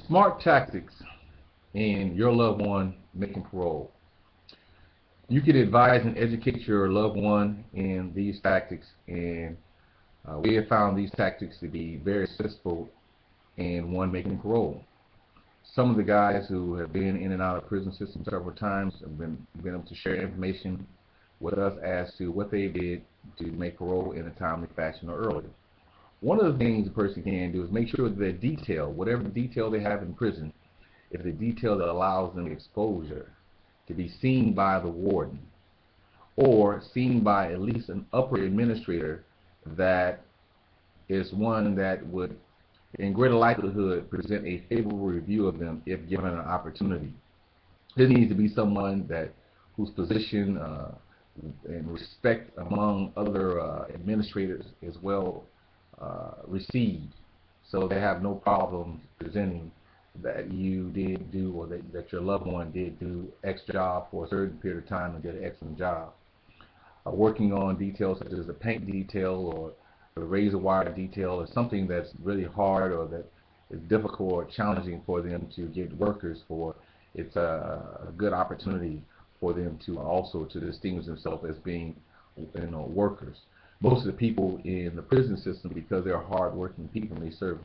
Smart tactics in your loved one making parole. You can advise and educate your loved one in these tactics, and we have found these tactics to be very successful in one making parole. Some of the guys who have been in and out of prison system several times have been able to share information with us as to what they did to make parole in a timely fashion or earlier. One of the things a person can do is make sure that their detail, whatever detail they have in prison, if the detail that allows them exposure to be seen by the warden or seen by at least an upper administrator that is one that would in greater likelihood present a favorable review of them if given an opportunity. There needs to be someone that whose position and respect among other administrators is well received, so they have no problem presenting that you did do or that your loved one did do X job for a certain period of time and did an excellent job. Working on details such as the paint detail or the razor wire detail or something that's really hard or that is difficult or challenging for them to get workers for, it's a good opportunity for them to also to distinguish themselves as being, workers. Most of the people in the prison system, because they're hard-working people and they serve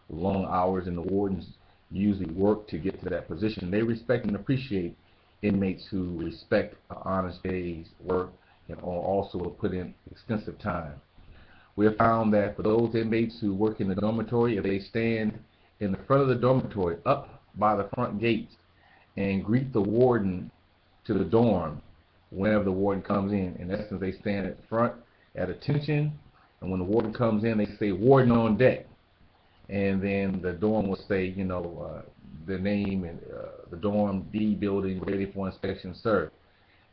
long hours, and the wardens usually work to get to that position, they respect and appreciate inmates who respect an honest day's work and also put in extensive time. We have found that for those inmates who work in the dormitory, if they stand in the front of the dormitory up by the front gates and greet the warden to the dorm whenever the warden comes in essence they stand at front at attention, and when the warden comes in they say warden on deck, and then the dorm will say, the name and the dorm D building ready for inspection, sir.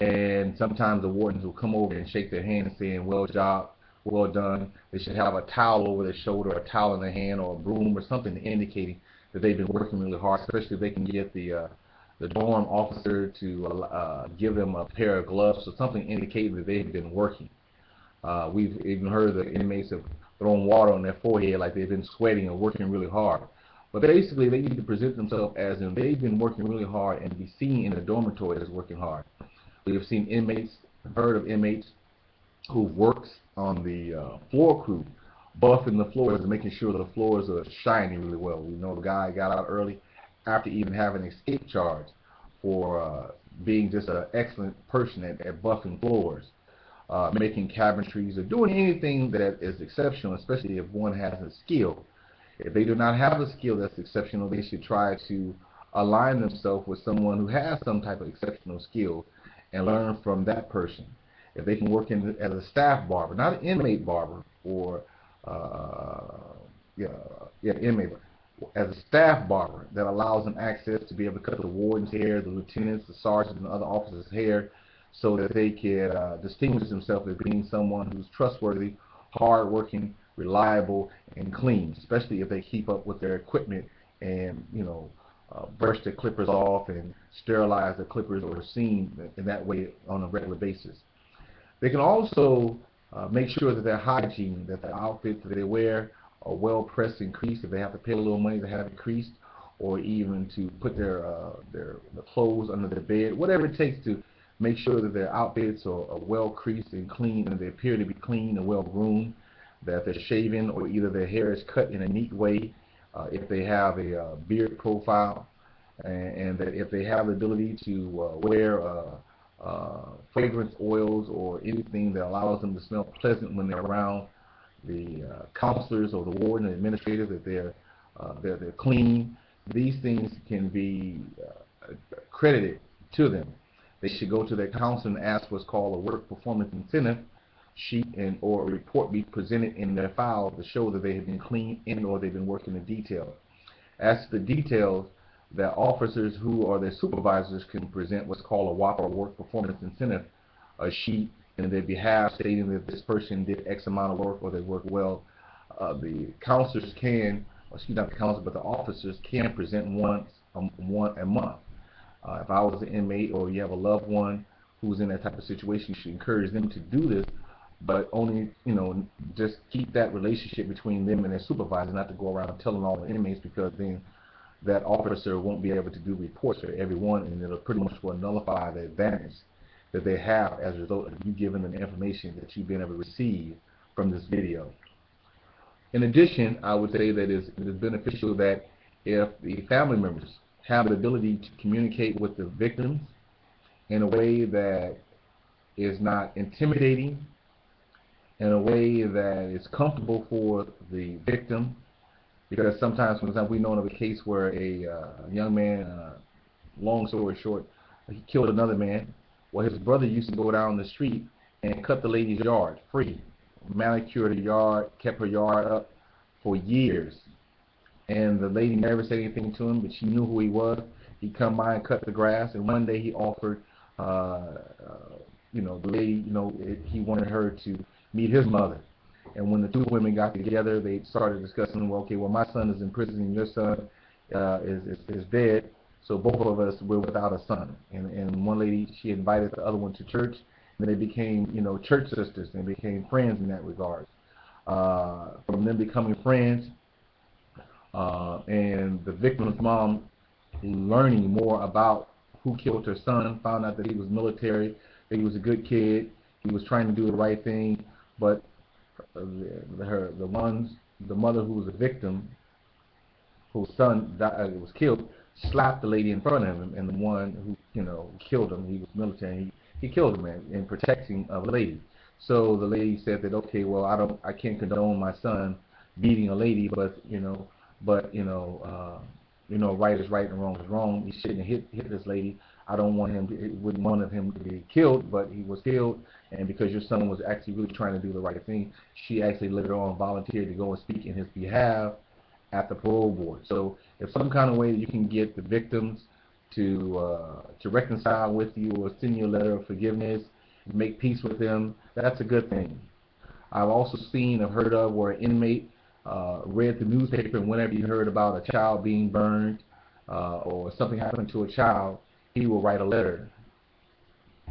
And sometimes the wardens will come over and shake their hand saying, well job, well done. They should have a towel over their shoulder, or a towel in their hand, or a broom or something indicating that they've been working really hard, especially if they can get the dorm officer to give them a pair of gloves or something indicating that they've been working. We've even heard the inmates have thrown water on their forehead like they've been sweating or working really hard. But basically they need to present themselves as if they've been working really hard and be seen in the dormitory as working hard. We have seen inmates, heard of inmates who works on the floor crew, buffing the floors and making sure the floors are shiny really well. We know the guy got out early after even having an escape charge for being just an excellent person at buffing floors, making cabinetries, or doing anything that is exceptional, especially if one has a skill. If they do not have a skill that's exceptional, they should try to align themselves with someone who has some type of exceptional skill and learn from that person. If they can work as a staff barber, not an inmate barber, or inmate, as a staff barber that allows them access to be able to cut the warden's hair, the lieutenants, the sergeants, and other officers' hair, so that they can distinguish themselves as being someone who's trustworthy, hardworking, reliable, and clean, especially if they keep up with their equipment and brush their clippers off and sterilize the clippers, or seen in that way on a regular basis. They can also make sure that their hygiene, that the outfits that they wear are well pressed and creased if they have to pay a little money to have it creased, or even to put their clothes under their bed, whatever it takes to make sure that their outfits are well creased and clean, and they appear to be clean and well groomed, that they're shaven, or either their hair is cut in a neat way, if they have a beard profile, and that if they have the ability to wear fragrance oils or anything that allows them to smell pleasant when they're around the counselors or the warden and administrator, that they're clean. These things can be credited to them. They should go to their counselor and ask what's called a work performance incentive sheet or a report be presented in their file to show that they have been clean or they've been working in detail. As to the details, that officers who are their supervisors can present what's called a WAPA, work performance incentive, a sheet in their behalf stating that this person did X amount of work or they worked well. The counselors can, not the counselors, but the officers can present one a month. If I was an inmate or you have a loved one who's in that type of situation, you should encourage them to do this, but only, just keep that relationship between them and their supervisor, not to go around telling all the inmates, because then that officer won't be able to do reports for everyone, and it'll pretty much will nullify the advantage that they have as a result of you giving them the information that you've been able to receive from this video. In addition, I would say that it is beneficial that if the family members have the ability to communicate with the victims in a way that is not intimidating, in a way that is comfortable for the victim, because sometimes we know of a case where a young man, long story short, he killed another man. Well, his brother used to go down the street and cut the lady's yard free, manicured the yard, kept her yard up for years, and the lady never said anything to him, but she knew who he was. He'd come by and cut the grass, and one day he offered, the lady, he wanted her to meet his mother. And when the two women got together, they started discussing, well, okay, well, my son is in prison and your son is dead, so both of us were without a son. And one lady, she invited the other one to church, and they became, church sisters, and they became friends in that regard. From them becoming friends, and the victim's mom learning more about who killed her son, found out that he was military, that he was a good kid, he was trying to do the right thing, but the mother who was a victim, whose son was killed, slapped the lady in front of him, and the one who killed him, he was military, he killed him in protecting of a lady. So the lady said that, okay, well, I can't condone my son beating a lady, but right is right and wrong is wrong. He shouldn't have hit this lady. I don't want wouldn't want him to be killed, but he was killed, and because your son was actually really trying to do the right thing, she actually later on volunteered to go and speak in his behalf at the parole board. So if some kind of way that you can get the victims to reconcile with you or send you a letter of forgiveness, make peace with them, that's a good thing. I've also seen or heard of where an inmate read the newspaper, and whenever he heard about a child being burned or something happened to a child, he will write a letter